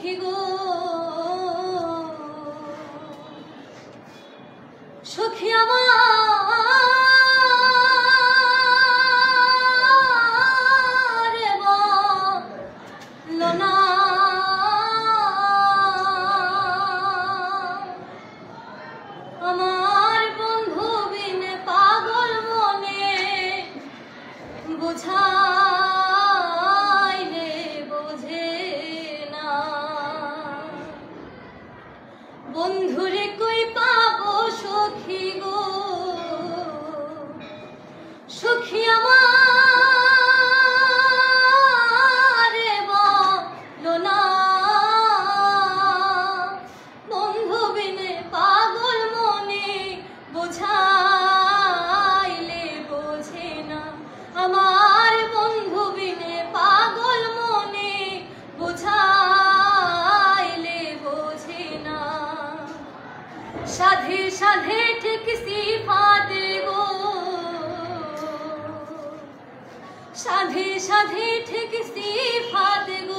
সখী গো সখী আমার বলো না আমার বন্ধু বিনে পাগল মনে বুঝাইলে বোঝে না বন্ধুরে কই পাবো সখী গো সখী আমার বলো না বন্ধু বিনে পাগল মনে বুঝাইলে বোঝে না আমার বন্ধু বিনে পাগল মনে বুঝাইলে বোঝে না সাধে সাধে ঠিক সিফাত গো সাধে সাধে ঠিক সিফাত গো